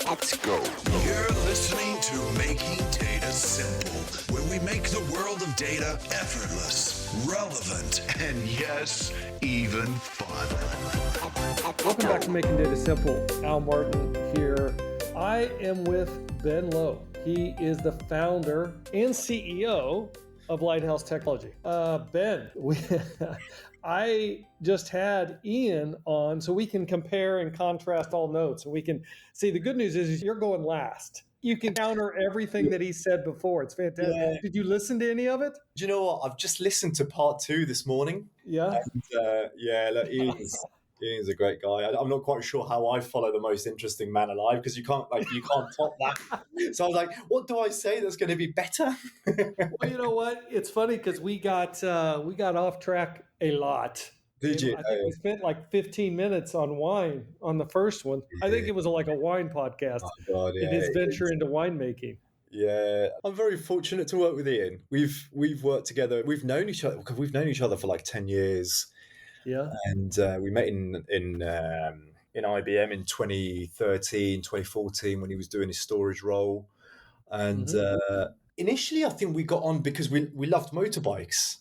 Let's go. You're listening to Making Data Simple, where we make the world of data effortless, relevant, and yes, even fun. Welcome back to Making Data Simple. Al Martin here. I am with Ben Lowe. He is the founder and CEO of Lighthouse Technology. Ben, I just had Ian on so we can compare and contrast all notes. And we can see the good news is you're going last. You can counter everything that he said before. It's fantastic. Yeah. Did you listen to any of it? Do you know what? I've just listened to part 2 this morning. Yeah. And, look, Ian's a great guy. I'm not quite sure how I follow the most interesting man alive because you can't top that. So I was like, what do I say that's going to be better? Well, you know what? It's funny because we got off track a lot. Did you? I think we spent like 15 minutes on wine on the first one. I think it was like a wine podcast. Oh God, yeah, in his venture into winemaking. Yeah, I'm very fortunate to work with Ian. We've worked together. We've known each other for like 10 years. Yeah, and we met in IBM in 2013, 2014 when he was doing his storage role. And initially, I think we got on because we loved motorbikes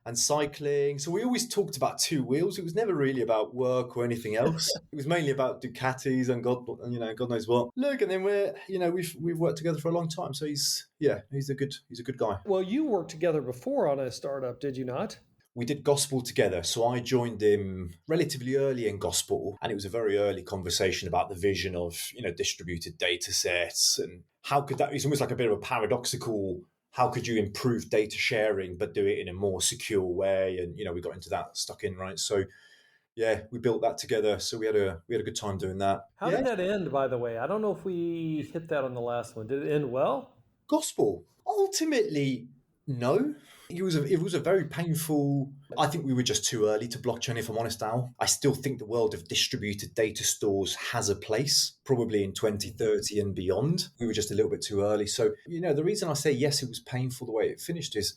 and cycling. So we always talked about two wheels. It was never really about work or anything else. It was mainly about Ducatis and God knows what. Look, and then we've worked together for a long time. So he's a good guy. Well, you worked together before on a startup, did you not? We did Gospel together. So I joined him relatively early in Gospel, and it was a very early conversation about the vision of, distributed data sets and how could that, it's almost like a bit of a paradoxical, how could you improve data sharing, but do it in a more secure way? And, we got into that, stuck in, right? So yeah, we built that together. So we had a good time doing that. How did that end, by the way? I don't know if we hit that on the last one. Did it end well? Gospel, ultimately, no. It was a very painful. I think we were just too early to blockchain, if I'm honest, Al. I still think the world of distributed data stores has a place, probably in 2030 and beyond. We were just a little bit too early. So, the reason I say yes, it was painful the way it finished is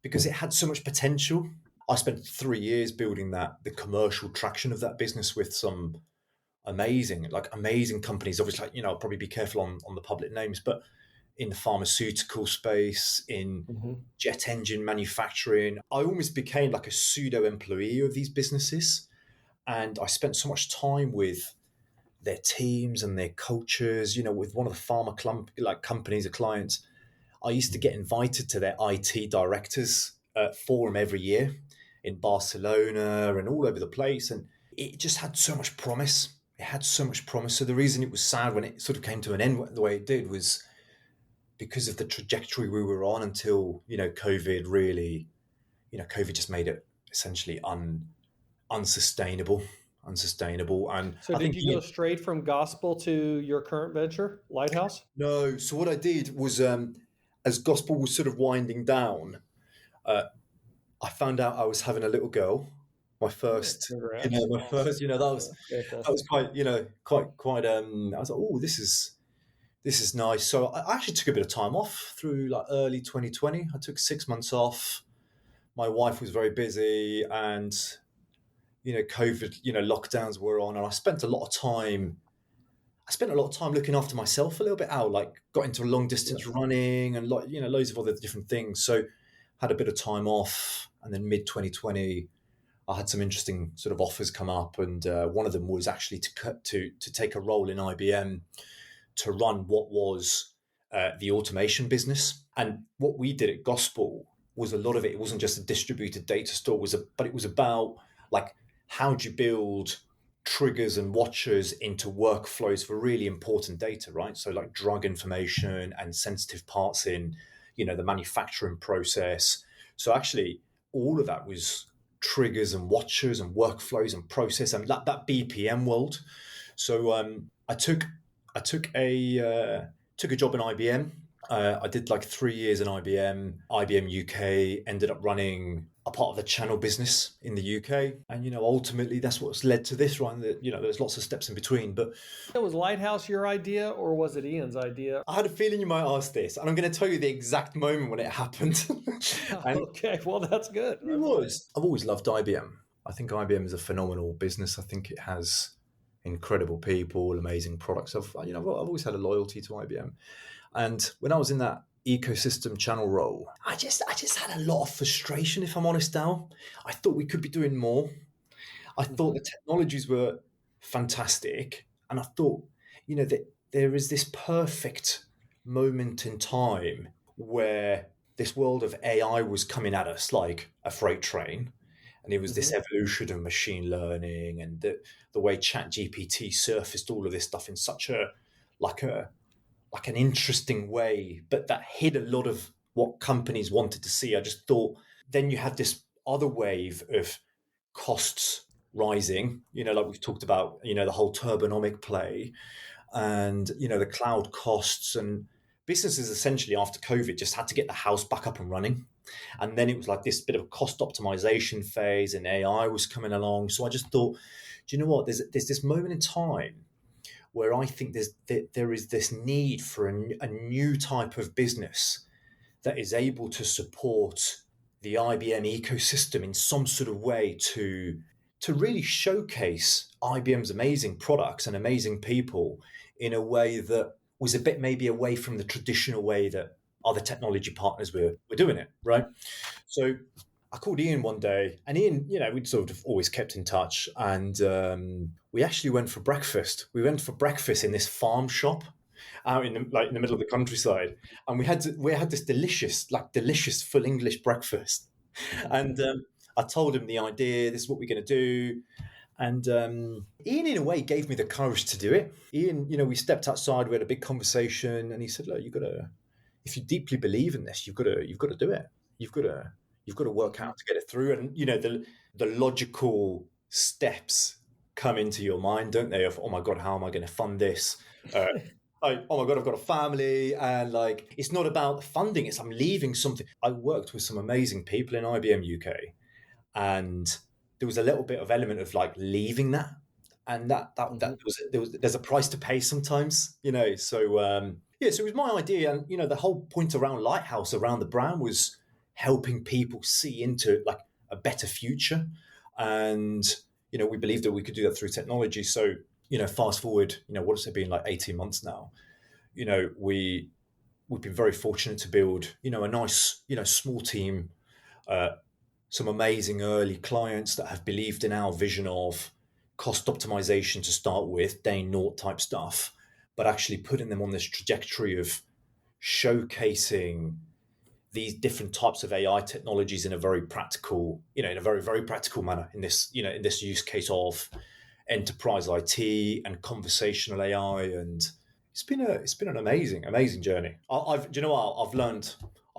because it had so much potential. I spent 3 years building the commercial traction of that business with some amazing companies. Obviously, I'll probably be careful on the public names, but in the pharmaceutical space, in jet engine manufacturing. I almost became like a pseudo employee of these businesses. And I spent so much time with their teams and their cultures, with one of the pharma companies, or clients. I used to get invited to their IT directors forum every year in Barcelona and all over the place. And it just had so much promise. So the reason it was sad when it sort of came to an end the way it did was because of the trajectory we were on until, COVID really, COVID just made it essentially unsustainable. And so did you go straight from Gospel to your current venture, Lighthouse? No. So what I did was, as Gospel was sort of winding down, I found out I was having a little girl. My first, that was quite, I was like, oh, this is nice. So I actually took a bit of time off through like early 2020. I took 6 months off. My wife was very busy and, COVID, lockdowns were on, and I spent a lot of time looking after myself a little bit out, like got into long distance running and loads of other different things. So had a bit of time off, and then mid 2020, I had some interesting sort of offers come up, and one of them was actually to take a role in IBM to run what was the automation business. And what we did at Gospel was a lot of it wasn't just a distributed data store, but it was about like, how do you build triggers and watchers into workflows for really important data, right? So like drug information and sensitive parts in, the manufacturing process. So actually all of that was triggers and watchers and workflows and process and that BPM world. So I took a job in IBM. I did like 3 years in IBM UK, ended up running a part of the channel business in the UK. And, ultimately that's what's led to this, right? There's lots of steps in between, but. Was Lighthouse your idea or was it Ian's idea? I had a feeling you might ask this, and I'm going to tell you the exact moment when it happened. Okay, well, that's good. It was. I've always loved IBM. I think IBM is a phenomenal business. I think it has incredible people, amazing products. I've always had a loyalty to IBM. And when I was in that ecosystem channel role, I just had a lot of frustration, if I'm honest, Al. I thought we could be doing more. I thought the technologies were fantastic. And I thought, that there is this perfect moment in time where this world of AI was coming at us like a freight train. And it was this evolution of machine learning and the way ChatGPT surfaced all of this stuff in such like an interesting way, but that hid a lot of what companies wanted to see. I just thought then you had this other wave of costs rising, like we've talked about, the whole turbonomic play and, the cloud costs, and businesses essentially after COVID just had to get the house back up and running. And then it was like this bit of a cost optimization phase and AI was coming along. So I just thought, do you know what? There's this moment in time where I think there is this need for a new type of business that is able to support the IBM ecosystem in some sort of way to really showcase IBM's amazing products and amazing people in a way that was a bit maybe away from the traditional way that other technology partners were doing it, right? So I called Ian one day, and Ian, we'd sort of always kept in touch, and we actually went for breakfast. We went for breakfast in this farm shop out in the middle of the countryside, and we had this delicious full English breakfast. And I told him the idea. This is what we're going to do. And Ian, in a way, gave me the courage to do it. Ian, we stepped outside, we had a big conversation, and he said, "Look, if you deeply believe in this, you've got to do it. You've got to work out to get it through." And the logical steps come into your mind, don't they? Of, oh my God, how am I going to fund this? Oh my God, I've got a family, and it's not about funding. It's I'm leaving something. I worked with some amazing people in IBM UK, and there was a little bit of element of leaving that, and there's a price to pay sometimes, So so it was my idea, and the whole point around Lighthouse, around the brand, was helping people see into a better future, and we believed that we could do that through technology. So fast forward, what has it been, 18 months now? We've been very fortunate to build a nice small team, some amazing early clients that have believed in our vision of cost optimization to start with, day naught type stuff, but actually putting them on this trajectory of showcasing these different types of AI technologies in a very practical, in a very, very practical manner in this, in this use case of enterprise IT and conversational AI. And it's been an amazing journey. I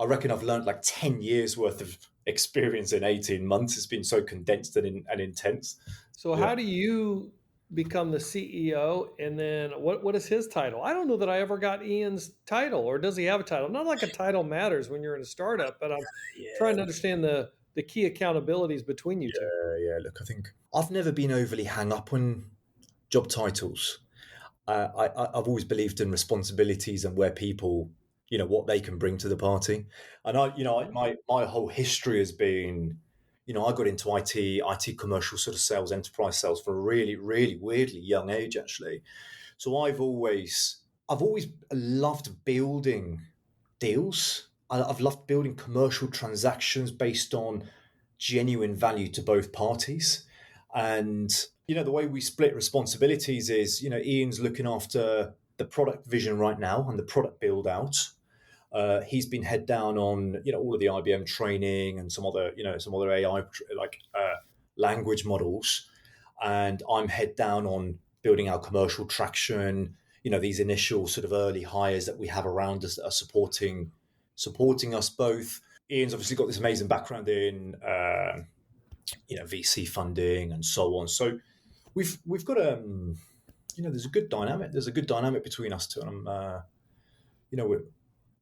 reckon I've learned 10 years worth of experience in 18 months. It's been so condensed and intense. So how do you become the CEO, and then what is his title? I don't know that I ever got Ian's title, or does he have a title? Not like a title matters when you're in a startup, but I'm trying to understand the key accountabilities between you two. Yeah. Look, I think I've never been overly hung up on job titles. I've always believed in responsibilities and where people, what they can bring to the party. And my whole history has been, I got into IT commercial sort of sales, enterprise sales for a really, really weirdly young age, actually. So I've always loved building deals. I've loved building commercial transactions based on genuine value to both parties. And the way we split responsibilities is, Ian's looking after the product vision right now and the product build out. He's been head down on all of the IBM training and some other AI language models, and I'm head down on building our commercial traction. These initial sort of early hires that we have around us that are supporting us both. Ian's obviously got this amazing background in VC funding and so on. So we've got there's a good dynamic. There's a good dynamic between us two, and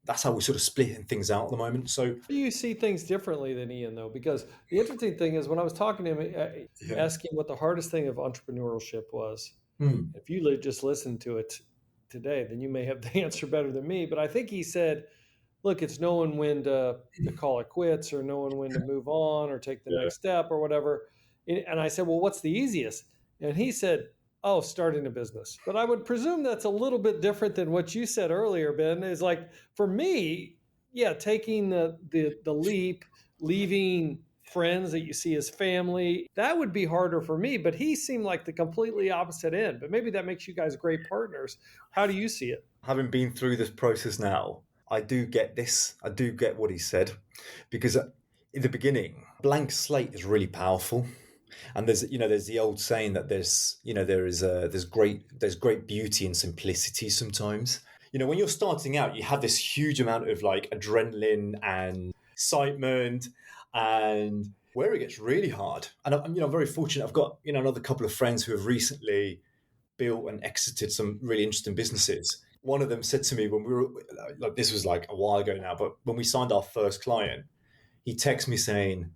that's how we're sort of splitting things out at the moment. So you see things differently than Ian, though, because the interesting thing is when I was talking to him, asking what the hardest thing of entrepreneurship was, if you just listened to it today, then you may have the answer better than me. But I think he said, look, it's knowing when to call it quits, or knowing when to move on or take the next step or whatever. And I said, well, what's the easiest? And he said, starting a business. But I would presume that's a little bit different than what you said earlier, Ben, is like, for me, taking the leap, leaving friends that you see as family, that would be harder for me. But he seemed like the completely opposite end. But maybe that makes you guys great partners. How do you see it? Having been through this process now, I do get this. I do get what he said, because in the beginning, blank slate is really powerful. And there's the old saying that there's great beauty in simplicity sometimes. When you're starting out, you have this huge amount of like adrenaline and excitement, and where it gets really hard. And I'm very fortunate. I've got another couple of friends who have recently built and exited some really interesting businesses. One of them said to me when we were like, this was like a while ago now, but when we signed our first client, he texted me saying,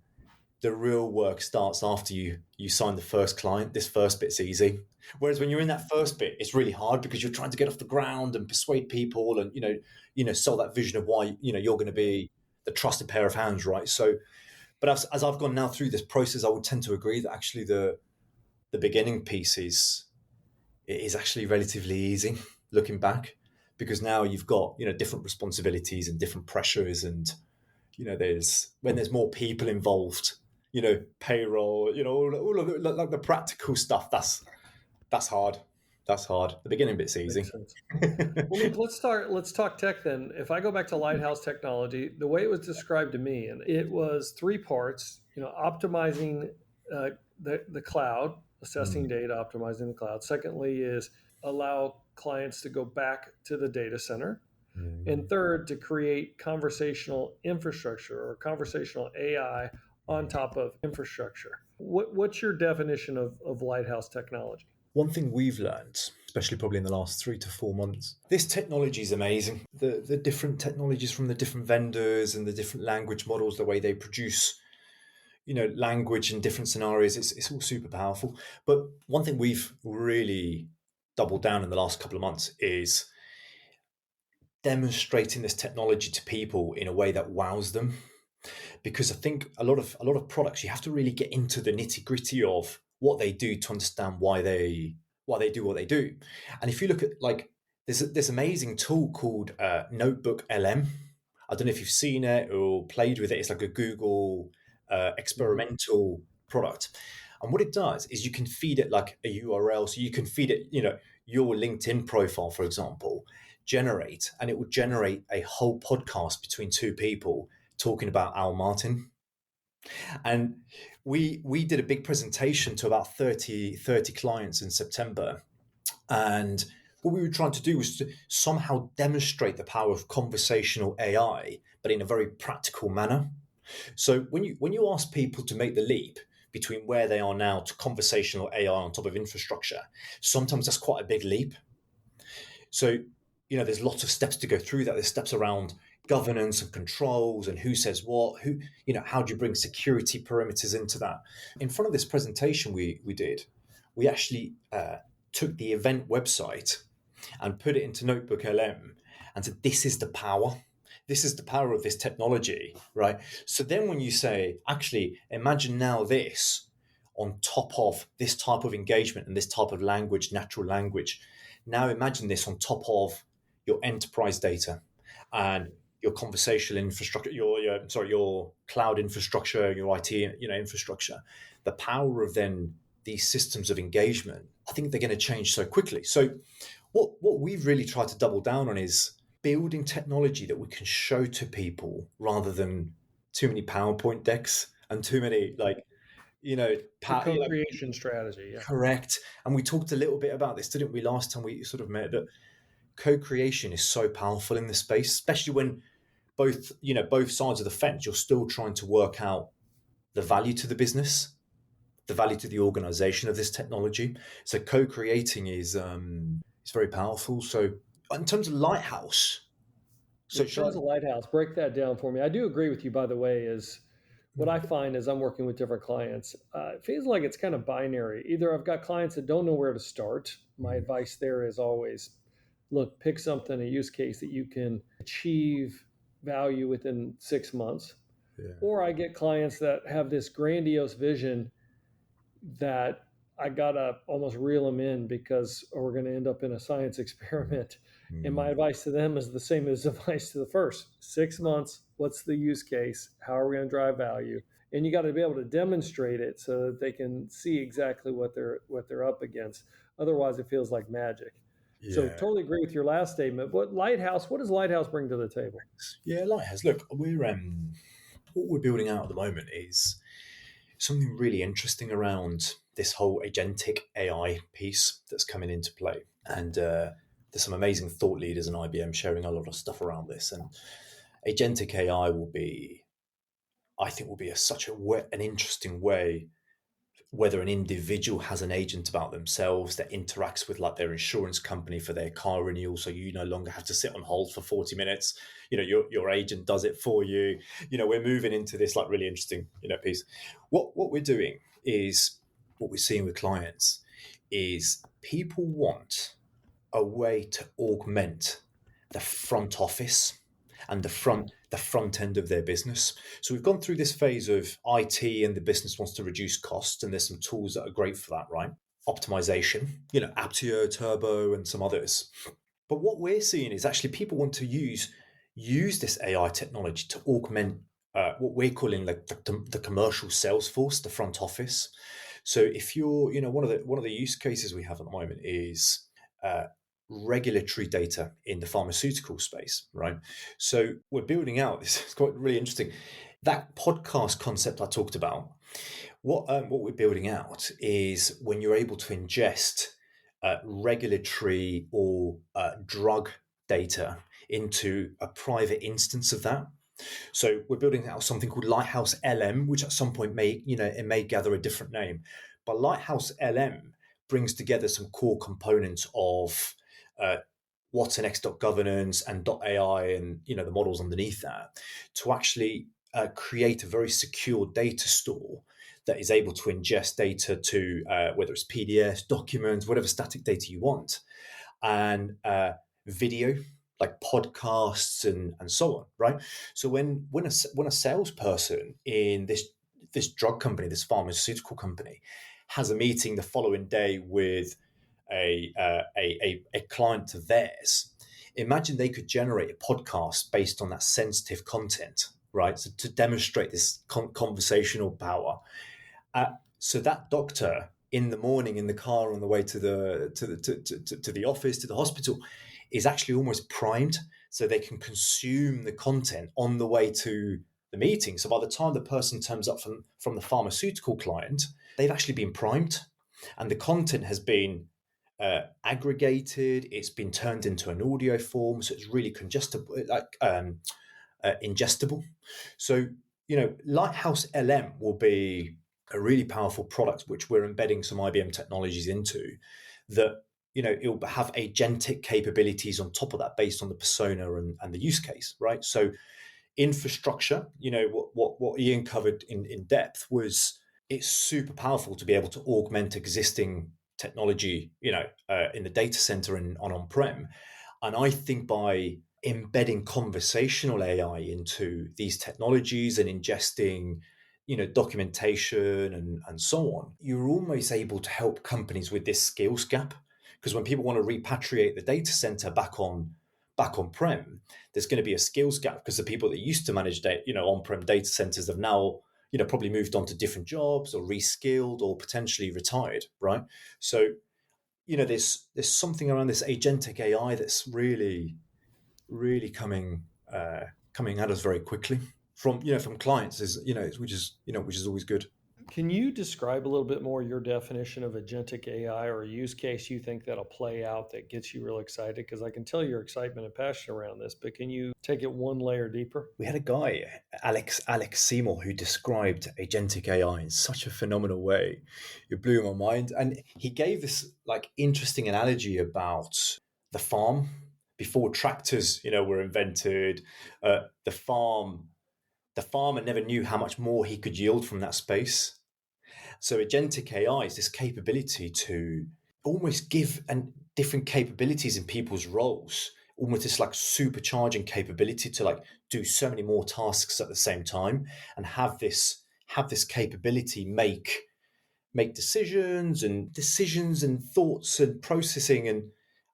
the real work starts after you sign the first client. This first bit's easy. Whereas when you're in that first bit, it's really hard because you're trying to get off the ground and persuade people and, sell that vision of why, you're going to be the trusted pair of hands, right? So, but as I've gone now through this process, I would tend to agree that actually the beginning piece is actually relatively easy looking back, because now you've got, different responsibilities and different pressures, and, when there's more people involved, payroll, all of it, like the practical stuff. That's hard. That's hard. The beginning bit's easy. Well, let's talk tech then. If I go back to Lighthouse Technology, the way it was described to me, and it was three parts, optimizing the cloud, assessing data, optimizing the cloud. Secondly is allow clients to go back to the data center. And third, to create conversational infrastructure or conversational AI on top of infrastructure. What's your definition of Lighthouse Technology? One thing we've learned, especially probably in the last 3 to 4 months, this technology is amazing. The different technologies from the different vendors and the different language models, the way they produce, language in different scenarios, it's all super powerful. But one thing we've really doubled down in the last couple of months is demonstrating this technology to people in a way that wows them. Because I think a lot of products, you have to really get into the nitty-gritty of what they do to understand why they do what they do. And if you look at, like, there's this amazing tool called Notebook LM. I don't know if you've seen it or played with it. It's like a Google experimental product. And what it does is you can feed it like a URL. So you can feed it, your LinkedIn profile, for example, and it will generate a whole podcast between two people talking about Al Martin. And we did a big presentation to about 30 clients in September. And what we were trying to do was to somehow demonstrate the power of conversational AI, but in a very practical manner. So when you ask people to make the leap between where they are now to conversational AI on top of infrastructure, sometimes that's quite a big leap. So, there's lots of steps to go through that. There's steps around governance and controls and who says what, how do you bring security perimeters into that? In front of this presentation we did, we actually took the event website and put it into Notebook LM and said, this is the power. This is the power of this technology, right? So then when you say, actually, imagine now this on top of this type of engagement and this type of language, natural language. Now imagine this on top of your enterprise data and your conversational infrastructure, your cloud infrastructure, your IT, infrastructure. The power of then these systems of engagement, I think they're going to change so quickly. So what we've really tried to double down on is building technology that we can show to people rather than too many PowerPoint decks and too many co-creation strategy. Yeah. Correct. And we talked a little bit about this, didn't we, last time we sort of met, that co-creation is so powerful in this space, especially when both sides of the fence, you're still trying to work out the value to the business, the value to the organization of this technology. So co-creating is very powerful. So in terms of Lighthouse, Lighthouse, break that down for me. I do agree with you, by the way, is what I find as I'm working with different clients, it feels like it's kind of binary. Either I've got clients that don't know where to start. My advice there is always, look, pick something, a use case that you can achieve value within 6 months. Yeah. Or I get clients that have this grandiose vision that I gotta almost reel them in because we're going to end up in a science experiment. And my advice to them is the same as advice to the first 6 months. What's the use case? How are we going to drive value? And you got to be able to demonstrate it so that they can see exactly what they're up against. Otherwise, it feels like magic. Yeah. So totally agree with your last statement. What does Lighthouse bring to the table? Yeah, Lighthouse. Look, what we're building out at the moment is something really interesting around this whole agentic AI piece that's coming into play. And there's some amazing thought leaders in IBM sharing a lot of stuff around this. And agentic AI will be an interesting way, whether an individual has an agent about themselves that interacts with like their insurance company for their car renewal, so you no longer have to sit on hold for 40 minutes. Your agent does it for you. We're moving into this like really interesting piece. What we're doing is, what we're seeing with clients is people want a way to augment the front office and the front end of their business. So we've gone through this phase of IT and the business wants to reduce costs, and there's some tools that are great for that, right? Optimization, Aptio, Turbo, and some others. But what we're seeing is actually people want to use this AI technology to augment what we're calling like the commercial sales force, the front office. So if you're, one of the use cases we have at the moment is regulatory data in the pharmaceutical space, right? So we're building out this. It's quite really interesting. That podcast concept I talked about. What we're building out is when you're able to ingest regulatory or drug data into a private instance of that. So we're building out something called Lighthouse LM, which at some point may gather a different name. But Lighthouse LM brings together some core components of Watsonx governance and .ai and the models underneath that to actually create a very secure data store that is able to ingest data to whether it's PDFs, documents, whatever static data you want, and video like podcasts and so on, right? So when a salesperson in this drug company, this pharmaceutical company, has a meeting the following day with a client of theirs, imagine they could generate a podcast based on that sensitive content, right? So to demonstrate this conversational power. So that doctor in the morning in the car on the way to the office, to the hospital, is actually almost primed, so they can consume the content on the way to the meeting. So by the time the person turns up from the pharmaceutical client, they've actually been primed, and the content has been aggregated. It's been turned into an audio form, so it's really ingestible. So Lighthouse LM will be a really powerful product which we're embedding some IBM technologies into, that it'll have agentic capabilities on top of that based on the persona and the use case, right? So infrastructure, what Ian covered in depth was, it's super powerful to be able to augment existing technology, in the data center and on-prem. And I think by embedding conversational AI into these technologies and ingesting, documentation and so on, you're almost able to help companies with this skills gap. Because when people want to repatriate the data center back on-prem, there's going to be a skills gap, because the people that used to manage on-prem data centers have now probably moved on to different jobs or reskilled or potentially retired, right? So there's something around this agentic AI that's really coming at us very quickly from clients, which is always good. Can you describe a little bit more your definition of agentic AI, or a use case you think that'll play out that gets you real excited? Because I can tell your excitement and passion around this, but can you take it one layer deeper? We had a guy, Alex Seymour, who described agentic AI in such a phenomenal way. It blew my mind. And he gave this like interesting analogy about the farm before tractors, were invented. The farmer never knew how much more he could yield from that space. So agentic AI is this capability to almost give different capabilities in people's roles, almost this like supercharging capability to like do so many more tasks at the same time, and have this capability make make decisions and thoughts and processing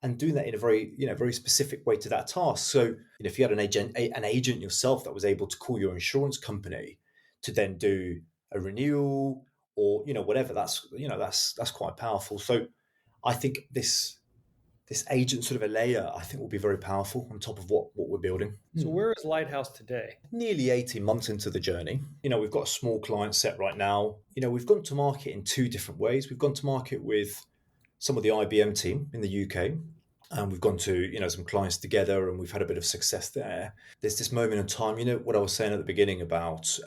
and doing that in a very specific way to that task. So if you had an agent yourself that was able to call your insurance company to then do a renewal or whatever, that's quite powerful. So I think this agent sort of a layer, I think, will be very powerful on top of what we're building. So where is Lighthouse today? Nearly 18 months into the journey. We've got a small client set right now. We've gone to market in two different ways. We've gone to market with some of the IBM team in the UK, and we've gone to some clients together, and we've had a bit of success there. There's this moment in time, what I was saying at the beginning about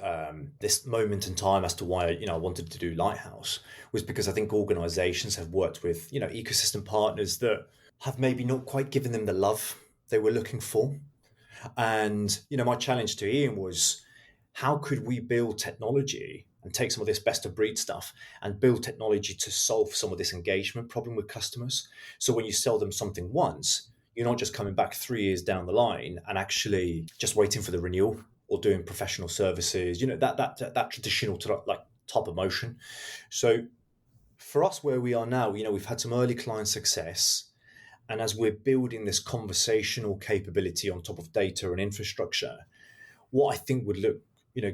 this moment in time as to why I wanted to do Lighthouse, was because I think organizations have worked with ecosystem partners that have maybe not quite given them the love they were looking for. And my challenge to Ian was, how could we build technology and take some of this best of breed stuff and build technology to solve some of this engagement problem with customers? So when you sell them something once, you're not just coming back 3 years down the line and actually just waiting for the renewal or doing professional services, that traditional top of motion. So for us, where we are now, we've had some early client success. And as we're building this conversational capability on top of data and infrastructure, what I think would look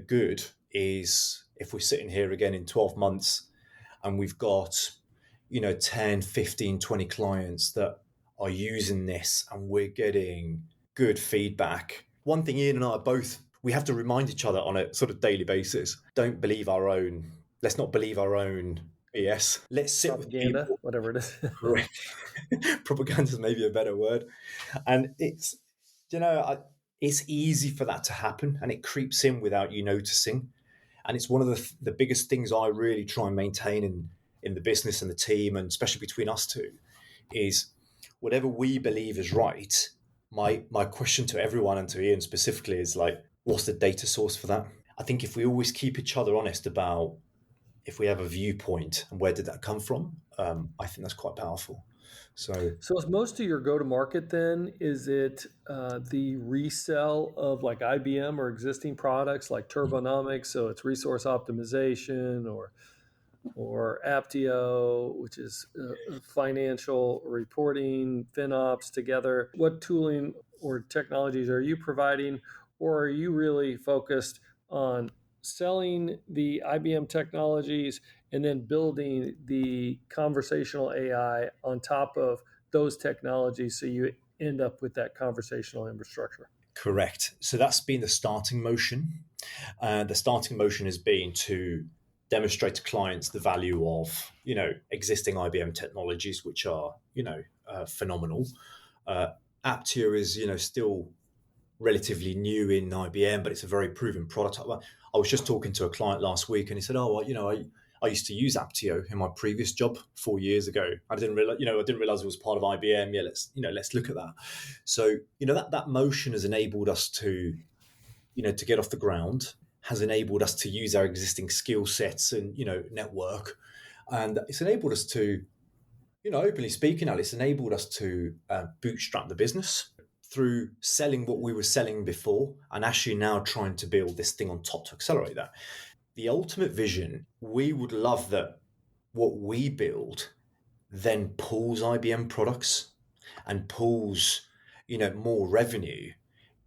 good is if we're sitting here again in 12 months and we've got 10, 15, 20 clients that are using this and we're getting good feedback. One thing Ian and I are both, we have to remind each other on a sort of daily basis, let's not believe our own BS. Let's sit propaganda, with people. Whatever it is. Correct. Propaganda is maybe a better word. And it's, it's easy for that to happen, and it creeps in without you noticing. And it's one of the biggest things I really try and maintain in the business and the team, and especially between us two, is whatever we believe is right. My question to everyone, and to Ian specifically, is like, what's the data source for that? I think if we always keep each other honest about if we have a viewpoint and where did that come from, I think that's quite powerful. So is most of your go-to-market then, is it the resell of like IBM or existing products like Turbonomics, so it's resource optimization, or Aptio, which is financial reporting, FinOps together? What tooling or technologies are you providing, or are you really focused on selling the IBM technologies and then building the conversational AI on top of those technologies so you end up with that conversational infrastructure? Correct. So that's been the starting motion. The starting motion has been to demonstrate to clients the value of existing IBM technologies, which are phenomenal. Aptio is still relatively new in IBM, but it's a very proven product. I was just talking to a client last week, and he said, "Oh, well, I used to use Aptio in my previous job 4 years ago. I didn't realize it was part of IBM. Yeah, let's look at that." So that motion has enabled us to get off the ground, has enabled us to use our existing skill sets and network, and it's enabled us to openly speaking, it's enabled us to bootstrap the business through selling what we were selling before, and actually now trying to build this thing on top to accelerate that. The ultimate vision, we would love that what we build then pulls IBM products and pulls more revenue,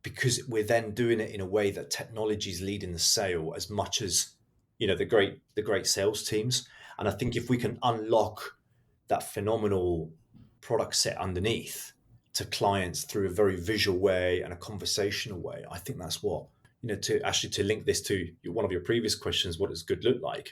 because we're then doing it in a way that technology is leading the sale as much as the great sales teams. And I think if we can unlock that phenomenal product set underneath to clients through a very visual way and a conversational way, I think that's what to link this to one of your previous questions, what does good look like?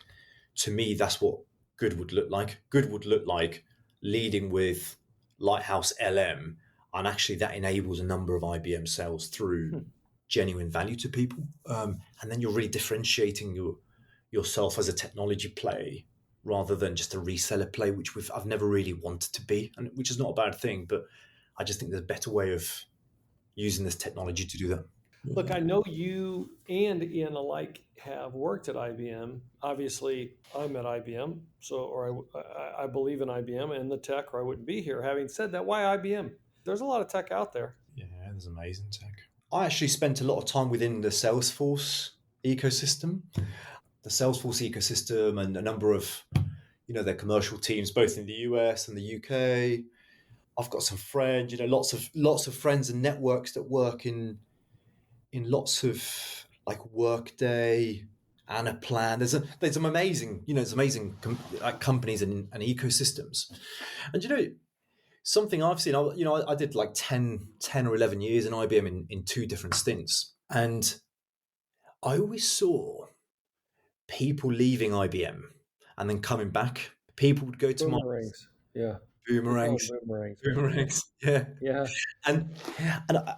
To me, that's what good would look like. Good would look like leading with Lighthouse LM, and actually that enables a number of IBM sales through genuine value to people. And then you're really differentiating yourself as a technology play rather than just a reseller play, which I've never really wanted to be, and which is not a bad thing, but I just think there's a better way of using this technology to do that. Look, I know you and Ian alike have worked at IBM. Obviously, I'm at IBM, I believe in IBM and the tech, or I wouldn't be here. Having said that, why IBM? There's a lot of tech out there. Yeah, there's amazing tech. I actually spent a lot of time within the Salesforce ecosystem. The Salesforce ecosystem and a number of their commercial teams, both in the US and the UK. I've got some friends, lots of friends and networks that work in lots of like Workday, Anaplan. There's some amazing, companies and ecosystems. And something I've seen, I did like 10 or 11 years in IBM in two different stints. And I always saw people leaving IBM and then coming back. People would go to boomerangs. Boomerangs. Boomerangs. Yeah. Yeah. And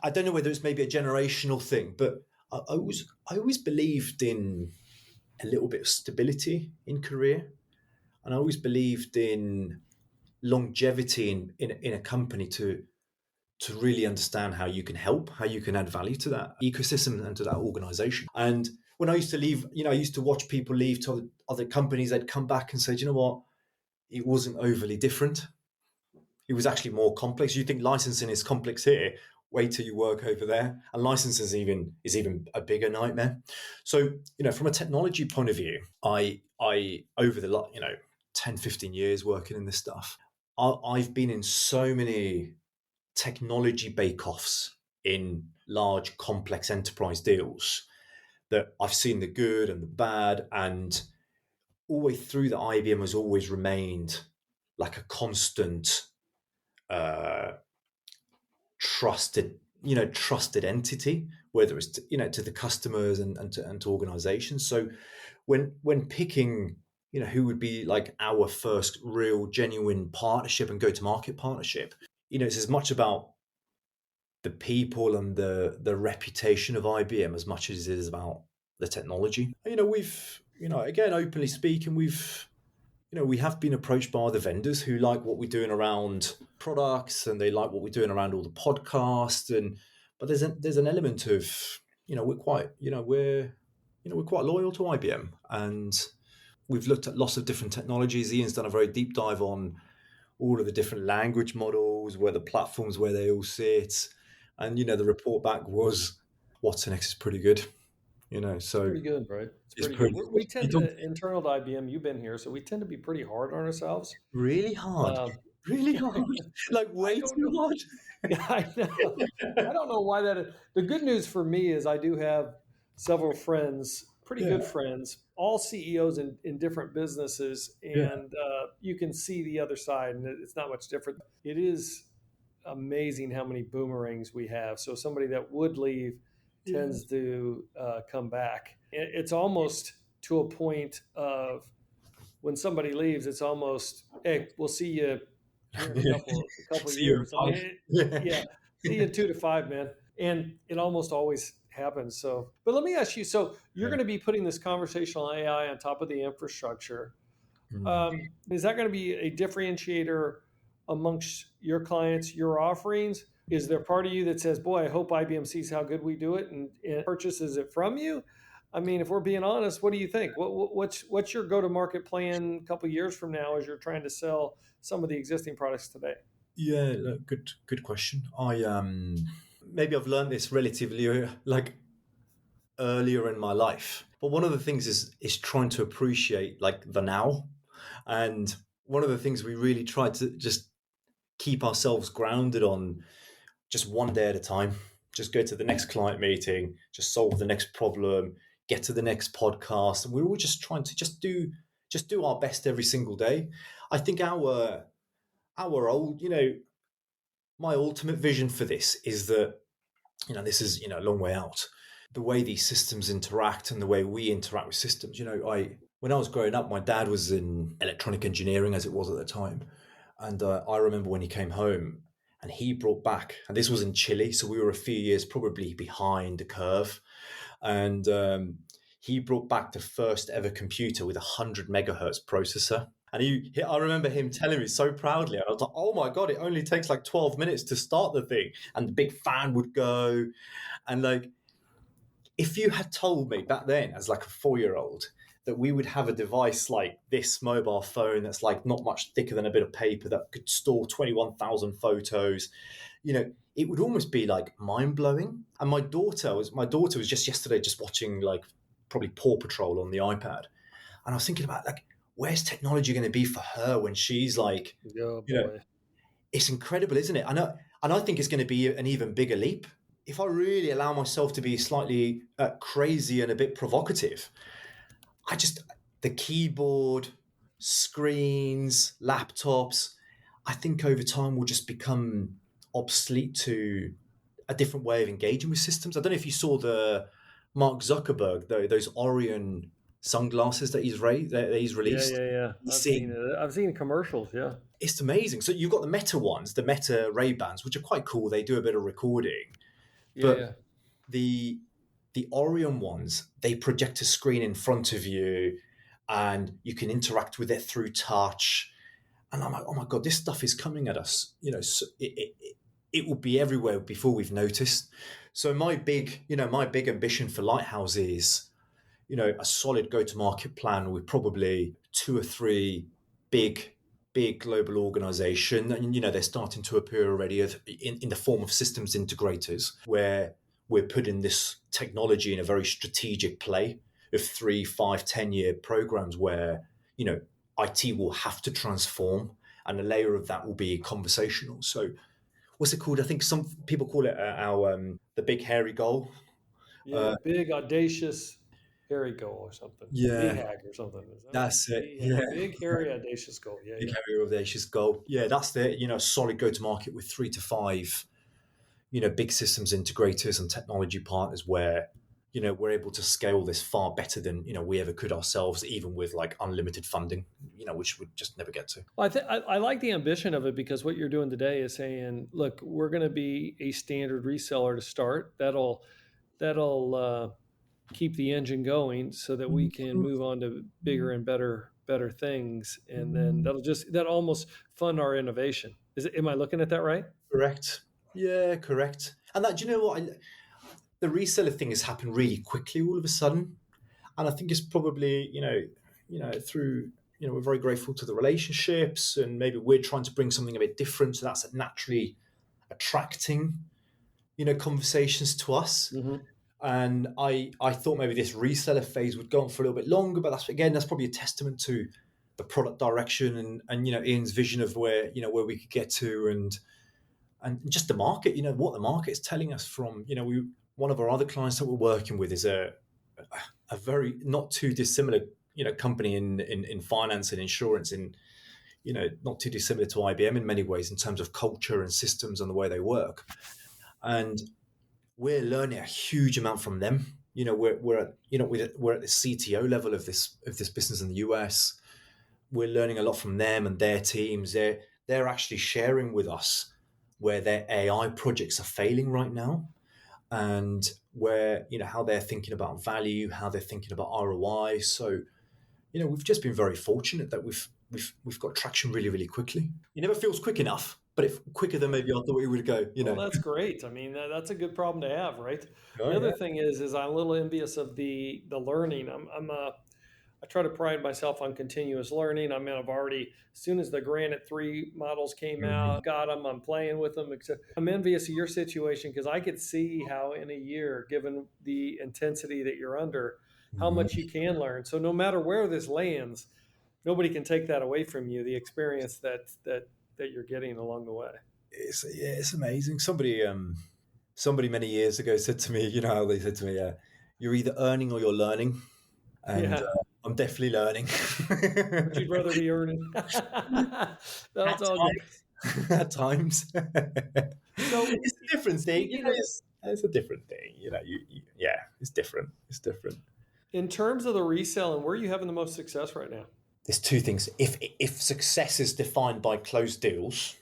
I don't know whether it's maybe a generational thing, but I always believed in a little bit of stability in career. And I always believed in longevity in a company to really understand how you can help, how you can add value to that ecosystem and to that organization. And when I used to leave, I used to watch people leave to other companies. They'd come back and say, do you know what? It wasn't overly different. It was actually more complex. You think licensing is complex here. Wait till you work over there. And licensing is even a bigger nightmare. So, from a technology point of view, I over the 10, 15 years working in this stuff, I've been in so many technology bake-offs in large, complex enterprise deals that I've seen the good and the bad. And all the way through, the IBM has always remained like a constant trusted entity, whether it's to the customers and to organizations. So when picking who would be like our first real genuine partnership and go-to-market partnership, it's as much about the people and the reputation of IBM as much as it is about the technology. We've again, openly speaking, we have been approached by other vendors who like what we're doing around products, and they like what we're doing around all the podcasts. But there's an element of we're quite loyal to IBM, and we've looked at lots of different technologies. Ian's done a very deep dive on all of the different language models, where the platforms, where they all sit, and the report back was Watson X is pretty good. So pretty good, right? It's pretty good. We tend to, internal to IBM, you've been here, so we tend to be pretty hard on ourselves. Really hard. Really hard. Like way too hard. Yeah, I know. I don't know why that is. The good news for me is I do have several friends, pretty good friends, all CEOs in different businesses, and you can see the other side, and it's not much different. It is amazing how many boomerangs we have. So somebody that would leave tends to come back. It's almost to a point of when somebody leaves, it's almost, hey, we'll see you here in a couple See years. you See you in 2 to 5, man. And it almost always happens. So, but let me ask you, so you're going to be putting this conversational AI on top of the infrastructure. Is that going to be a differentiator amongst your clients, your offerings? Is there part of you that says, boy, I hope IBM sees how good we do it and purchases it from you? I mean, if we're being honest, what do you think? What's your go-to-market plan a couple of years from now as you're trying to sell some of the existing products today? Yeah, good question. Maybe I've learned this relatively earlier in my life, but one of the things is trying to appreciate like the now, and one of the things we really try to just keep ourselves grounded on, just one day at a time. Just go to the next client meeting, just solve the next problem, get to the next podcast. And we're all just trying to just do our best every single day. I think our old, my ultimate vision for this is that, this is, a long way out. The way these systems interact and the way we interact with systems. When I was growing up, my dad was in electronic engineering, as it was at the time. And I remember when he came home and he brought back, and this was in Chile, so we were a few years probably behind the curve. And he brought back the first ever computer with 100 megahertz processor. And I remember him telling me so proudly, and I was like, oh my God, it only takes like 12 minutes to start the thing. And the big fan would go. And like, if you had told me back then as like a 4-year-old that we would have a device like this mobile phone that's like not much thicker than a bit of paper that could store 21,000 photos, it would almost be like mind-blowing. And my daughter was just yesterday just watching like probably Paw Patrol on the iPad. And I was thinking about like, where's technology going to be for her when she's like, oh, you know, boy. It's incredible, isn't it? And I think it's going to be an even bigger leap. If I really allow myself to be slightly crazy and a bit provocative, the keyboard, screens, laptops, I think over time will just become obsolete to a different way of engaging with systems. I don't know if you saw the Mark Zuckerberg, those Orion sunglasses that he's released. Yeah. I've seen it. I've seen commercials. Yeah. It's amazing. So you've got the Meta ones, the Meta Ray-Bans, which are quite cool. They do a bit of recording. But the Orion ones, they project a screen in front of you and you can interact with it through touch. And I'm like, oh my God, this stuff is coming at us. So it will be everywhere before we've noticed. So my big ambition for Lighthouse is, a solid go-to-market plan with probably 2 or 3 big global organization. And, they're starting to appear already in the form of systems integrators, where we're putting this technology in a very strategic play of 3, 5, 10-year programs where, IT will have to transform, and a layer of that will be conversational. So what's it called? I think some people call it the big hairy goal. Yeah, big audacious hairy goal or something. Yeah, BHAG or something. that's it. Yeah, big hairy audacious goal. Yeah, big hairy audacious goal. Yeah, that's the solid go to market with 3 to 5 big systems integrators and technology partners where we're able to scale this far better than we ever could ourselves, even with like unlimited funding, which we'd just never get to. Well, I like the ambition of it, because what you're doing today is saying, look, we're going to be a standard reseller to start. That'll keep the engine going so that we can move on to bigger and better things, and then that'll almost fund our innovation. Am I looking at that right? Correct. Yeah, correct. And that, do you know what? The reseller thing has happened really quickly all of a sudden, and I think it's probably through we're very grateful to the relationships, and maybe we're trying to bring something a bit different, so that's naturally attracting conversations to us. Mm-hmm. And I thought maybe this reseller phase would go on for a little bit longer, but that's probably a testament to the product direction and Ian's vision of where we could get to, and just the market, what the market is telling us from, one of our other clients that we're working with is a very not too dissimilar, company in finance and insurance, in, not too dissimilar to IBM in many ways in terms of culture and systems and the way they work. And we're learning a huge amount from them. We're at the CTO level of this business in the US. We're learning a lot from them and their teams. They're actually sharing with us where their AI projects are failing right now, and where how they're thinking about value, how they're thinking about ROI. So we've just been very fortunate that we've got traction really, really quickly. It never feels quick enough, but if quicker than maybe I thought it would go. Well, that's great. I mean, that's a good problem to have, right? The other thing is I'm a little envious of the learning. I try to pride myself on continuous learning. I mean, I've already, as soon as the Granite 3 models came out, got them, I'm playing with them. I'm envious of your situation, because I could see how in a year, given the intensity that you're under, how much you can learn. So no matter where this lands, nobody can take that away from you, the experience that you're getting along the way. It's amazing. Somebody many years ago said to me, how they said to me, you're either earning or you're learning. And I'm definitely learning. But you'd rather be earning. That's all good. At times. So it's a different thing. It's a different thing. It's different. It's different. In terms of the reselling, where are you having the most success right now? There's 2 things. If success is defined by closed deals,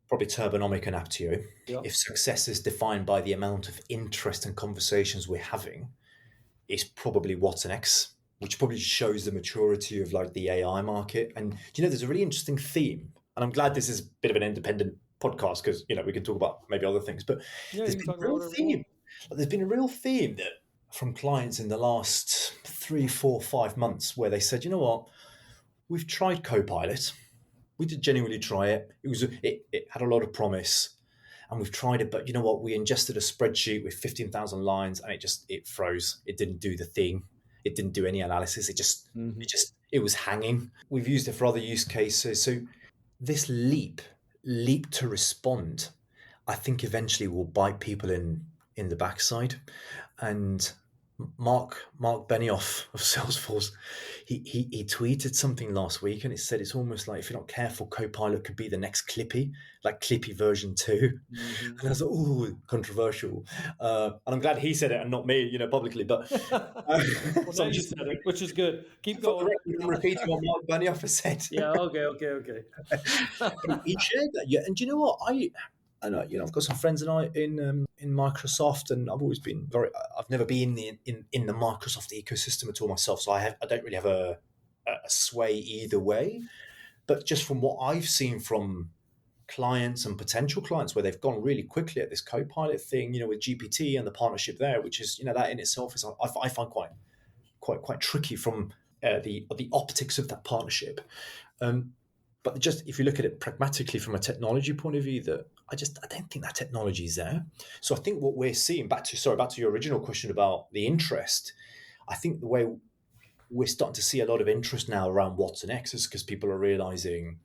probably Turbonomic and Aptio. Yeah. If success is defined by the amount of interest and conversations we're having, it's probably Watsonx, which probably shows the maturity of like the AI market. And there's a really interesting theme, and I'm glad this is a bit of an independent podcast, because we can talk about maybe other things, but there's been a real theme. There's been a real theme that from clients in the last 3, 4, 5 months, where they said, you know what, we've tried Copilot, we did genuinely try it. It had a lot of promise. And we've tried it, but you know what? We ingested a spreadsheet with 15,000 lines, and it froze. It didn't do the thing. It didn't do any analysis. It it was hanging. We've used it for other use cases. So this leap to respond, I think eventually will bite people in the backside. And Mark Benioff of Salesforce, he tweeted something last week, and it said it's almost like if you're not careful, Copilot could be the next Clippy, like Clippy version 2. Mm-hmm. And I was like, oh, controversial. And I'm glad he said it and not me, publicly. But well, so now you said it, which is good. Keep going. I'm repeating what Mark Benioff has said. Yeah. Okay. He shared that. Yeah, and do you know what I've got some friends in Microsoft, and I've never been in the Microsoft ecosystem at all myself, so I don't really have a sway either way. But just from what I've seen from clients and potential clients, where they've gone really quickly at this Copilot thing, with GPT and the partnership there, which is that in itself is I find quite tricky from the optics of that partnership. But just if you look at it pragmatically from a technology point of view, I don't think that technology is there. So I think what we're seeing, back to your original question about the interest, I think the way we're starting to see a lot of interest now around what's next is because people are realizing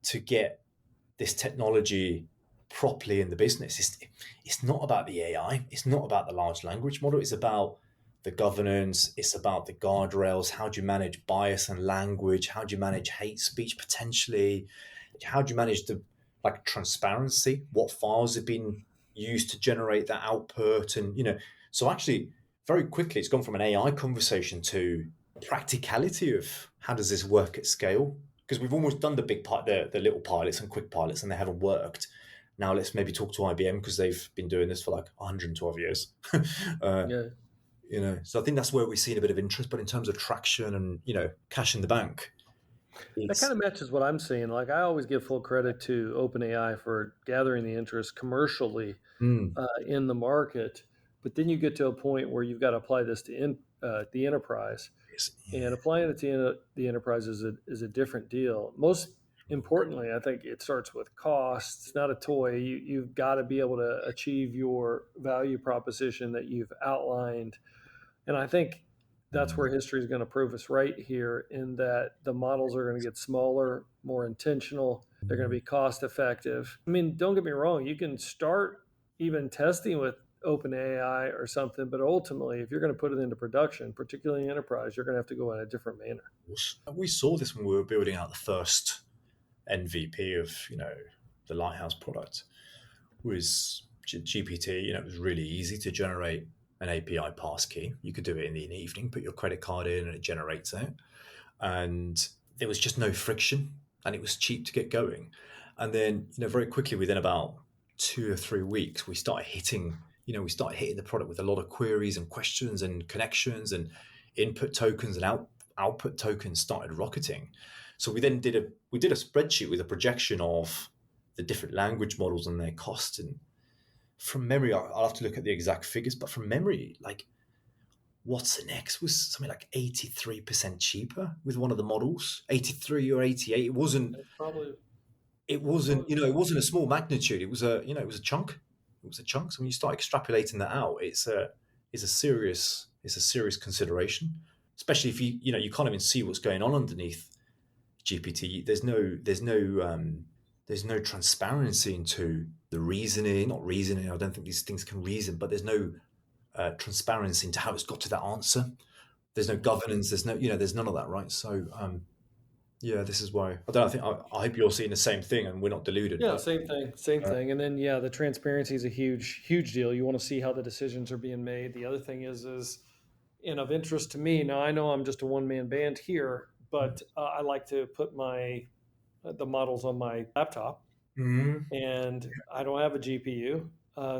to get this technology properly in the business, it's not about the AI, it's not about the large language model, it's about the governance, it's about the guardrails. How do you manage bias and language? How do you manage hate speech potentially? How do you manage the transparency? What files have been used to generate that output? And so actually very quickly it's gone from an AI conversation to practicality of how does this work at scale? Because we've almost done the big part, the little pilots and quick pilots, and they haven't worked. Now let's maybe talk to IBM because they've been doing this for 112 years. Yeah. So I think that's where we've seen a bit of interest, but in terms of traction and, cash in the bank. That kind of matches what I'm seeing. I always give full credit to OpenAI for gathering the interest commercially in the market. But then you get to a point where you've got to apply this to the enterprise. Yeah. And applying it to the enterprise is a different deal. Most importantly, I think it starts with cost. It's not a toy. You've got to be able to achieve your value proposition that you've outlined. And I think that's where history is going to prove us right here, in that the models are going to get smaller, more intentional. They're going to be cost effective. I mean, don't get me wrong. You can start even testing with OpenAI or something, but ultimately, if you're going to put it into production, particularly in enterprise, you're going to have to go in a different manner. We saw this when we were building out the first MVP of, the Lighthouse product. Was GPT. It was really easy to generate an API passkey. You could do it in the evening, put your credit card in and it generates it. And there was just no friction and it was cheap to get going. And then, very quickly within about 2 or 3 weeks, we started hitting the product with a lot of queries and questions and connections, and input tokens and output tokens started rocketing. So we then did a spreadsheet with a projection of the different language models and their cost. And from memory, I'll have to look at the exact figures, but from memory, what's next was something like 83% cheaper with one of the models, 83 or 88. It wasn't a small magnitude. It was a chunk. It was a chunk. So when you start extrapolating that out, it's a serious consideration, especially if you can't even see what's going on underneath GPT. There's no transparency into the reasoning. Not reasoning. I don't think these things can reason, but there's no transparency into how it's got to that answer. There's no governance. There's none of that, right? So, this is why I hope you're seeing the same thing, and we're not deluded. Yeah, same thing. And then the transparency is a huge deal. You want to see how the decisions are being made. The other thing is and of interest to me. Now I know I'm just a one-man band here, but I like to put the models on my laptop, and I don't have a GPU.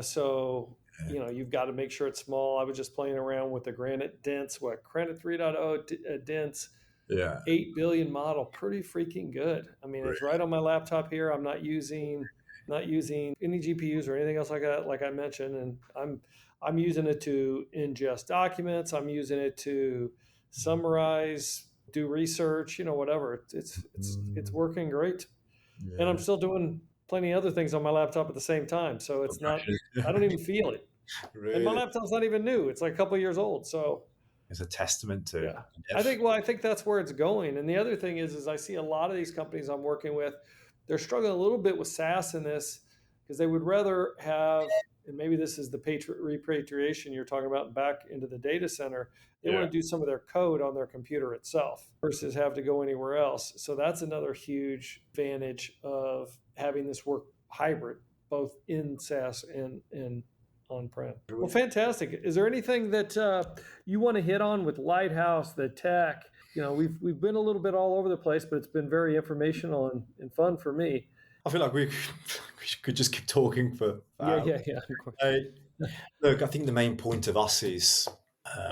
So, you've got to make sure it's small. I was just playing around with the Granite Dense, Granite 3.0 Dense, 8 billion model, pretty freaking good. I mean, it's right on my laptop here. I'm not using any GPUs or anything else like that, like I mentioned, and I'm using it to ingest documents. I'm using it to summarize, do research, whatever. It's working great. Yeah. And I'm still doing plenty of other things on my laptop at the same time. So it's not, I don't even feel it. Really? And my laptop's not even new. It's like a couple of years old. So is a testament to. Yeah. I think that's where it's going. And the other thing is I see a lot of these companies I'm working with, they're struggling a little bit with SaaS in this because they would rather have, and maybe this is the repatriation you're talking about back into the data center. They want to do some of their code on their computer itself versus have to go anywhere else. So that's another huge advantage of having this work hybrid, both in SaaS and on-prem. Well, fantastic. Is there anything that you want to hit on with Lighthouse, the tech? You know, we've been a little bit all over the place, but it's been very informational and fun for me. I feel like we could just keep talking for yeah. Of course. Look, I think the main point of us is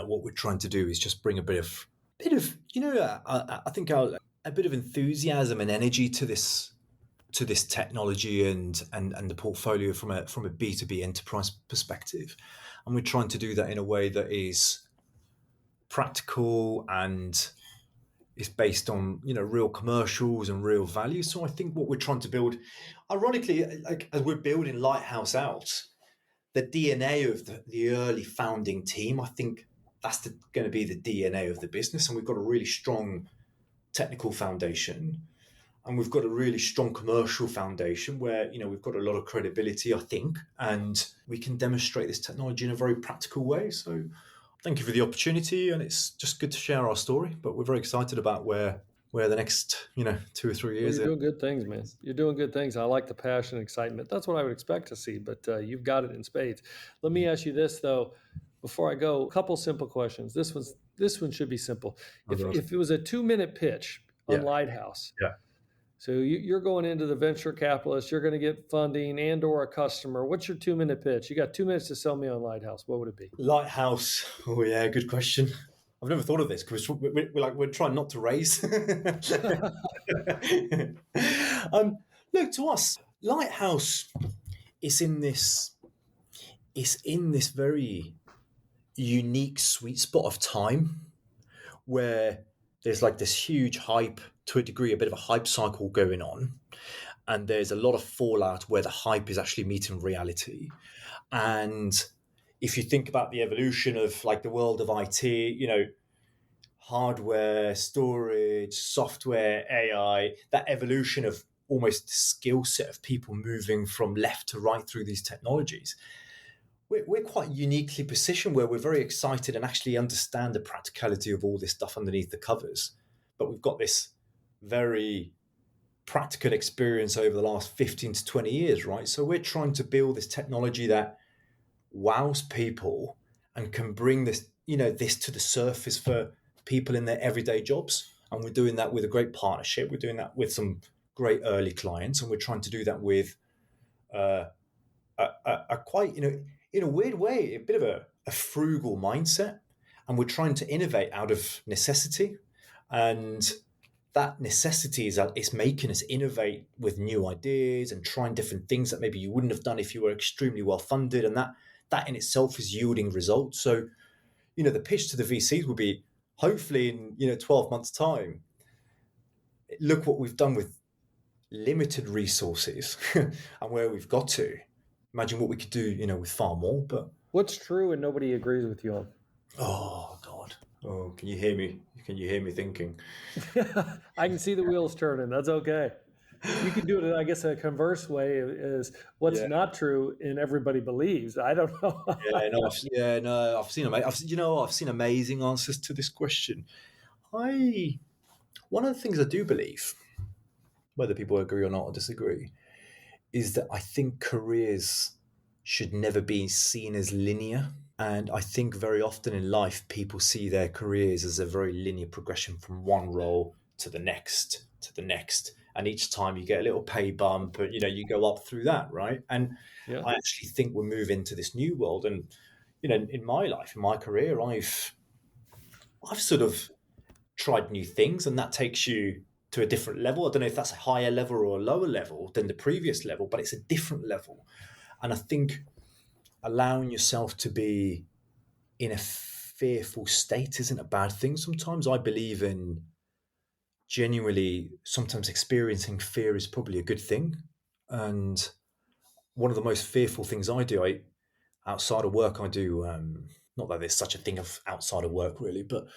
what we're trying to do is just bring a bit of you know, I think a bit of enthusiasm and energy to this technology and the portfolio from a B2B enterprise perspective, and we're trying to do that in a way that is practical and is based on, you know, real commercials and real value. So I think what we're trying to build, ironically, like as we're building Lighthouse out, the DNA of the early founding team, I think that's going to be the DNA of the business, and we've got a really strong technical foundation. And we've got a really strong commercial foundation where, you know, we've got a lot of credibility, I think, and we can demonstrate this technology in a very practical way. So thank you for the opportunity, and it's just good to share our story. But we're very excited about where the next, you know, 2 or 3 years. You're doing good things, man. You're doing good things. I like the passion and excitement. That's what I would expect to see, but you've got it in spades. Let me ask you this, though, before I go, a couple simple questions. This one should be simple. If it was a 2-minute pitch on Lighthouse. Yeah. So you're going into the venture capitalist, you're going to get funding and or a customer. What's your 2-minute pitch? You got 2 minutes to sell me on Lighthouse. What would it be? Lighthouse. Oh yeah, good question. I've never thought of this because we're trying not to raise. Look, to us, Lighthouse is in this very unique sweet spot of time where there's like this huge hype, to a degree, a bit of a hype cycle going on. And there's a lot of fallout where the hype is actually meeting reality. And if you think about the evolution of like the world of IT, you know, hardware, storage, software, AI, that evolution of almost the skill set of people moving from left to right through these technologies, we're quite uniquely positioned where we're very excited and actually understand the practicality of all this stuff underneath the covers. But we've got this very practical experience over the last 15 to 20 years, right? So we're trying to build this technology that wows people and can bring this, you know, this to the surface for people in their everyday jobs. And we're doing that with a great partnership. We're doing that with some great early clients, and we're trying to do that with a quite, you know, in a weird way, a bit of a frugal mindset. And we're trying to innovate out of necessity. And that necessity is making us innovate with new ideas and trying different things that maybe you wouldn't have done if you were extremely well funded. And that in itself is yielding results. So, you know, the pitch to the VCs will be, hopefully in, you know, 12 months' time, look what we've done with limited resources and where we've got to. Imagine what we could do, you know, with far more. But what's true and nobody agrees with you on? Oh God! Oh, can you hear me? Can you hear me thinking? I can see the wheels turning. That's okay. You can do it, I guess, a converse way is what's not true and everybody believes. I don't know. I've seen amazing answers to this question. One of the things I do believe, whether people agree or not or disagree, is that I think careers should never be seen as linear. And I think very often in life, people see their careers as a very linear progression from one role to the next, and each time you get a little pay bump, and, you know, you go up through that, right? And I actually think we're moving to this new world. And, you know, in my life, in my career, I've sort of tried new things, and that takes you to a different level. I don't know if that's a higher level or a lower level than the previous level, but it's a different level. And I think allowing yourself to be in a fearful state isn't a bad thing. Sometimes I believe in genuinely, sometimes experiencing fear is probably a good thing. And one of the most fearful things I do, outside of work, I do not that there's such a thing of outside of work really, but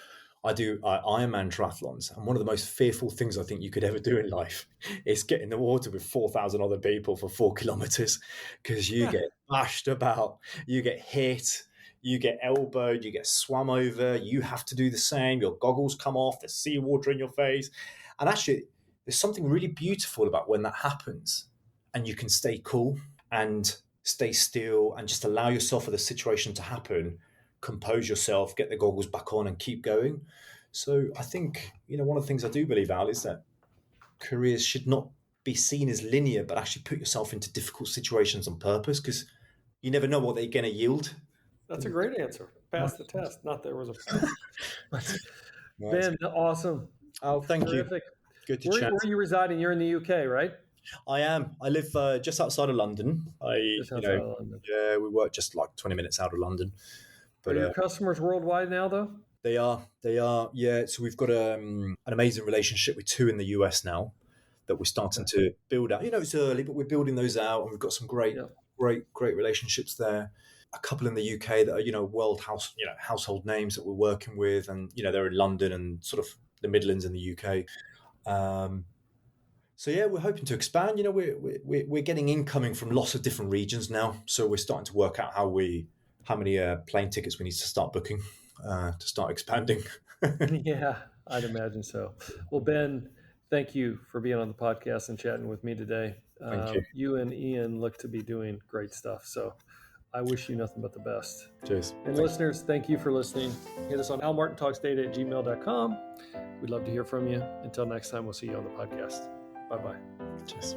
I do Ironman triathlons, and one of the most fearful things I think you could ever do in life is get in the water with 4,000 other people for 4 kilometers, because you get bashed about, you get hit, you get elbowed, you get swum over, you have to do the same, your goggles come off, there's seawater in your face. And actually, there's something really beautiful about when that happens and you can stay cool and stay still and just allow yourself for the situation to happen, compose yourself, get the goggles back on and keep going. So I think, one of the things I do believe, Al, is that careers should not be seen as linear, but actually put yourself into difficult situations on purpose, because you never know what they're going to yield. That's a great answer. Pass the test. Not there was a Ben, awesome. Oh, thank Terrific. you. Good to chat. Where are you residing? You're in the UK, right? I am. I live just outside of London. Just outside of London. Yeah, we work just like 20 minutes out of London. But are your customers worldwide now, though? They are. Yeah. So we've got an amazing relationship with 2 in the US now that we're starting to build out. It's early, but we're building those out, and we've got some great relationships there. A couple in the UK that are household names that we're working with, and they're in London and sort of the Midlands in the UK. So yeah, we're hoping to expand. We're getting incoming from lots of different regions now, so we're starting to work out how many plane tickets we need to start booking to start expanding. Yeah, I'd imagine so. Well, Ben, thank you for being on the podcast and chatting with me today. Thank you. You and Ian look to be doing great stuff, so I wish you nothing but the best. Cheers. And listeners, thank you for listening. Hit us on almartintalksdata@gmail.com. We'd love to hear from you. Until next time, we'll see you on the podcast. Bye-bye. Cheers.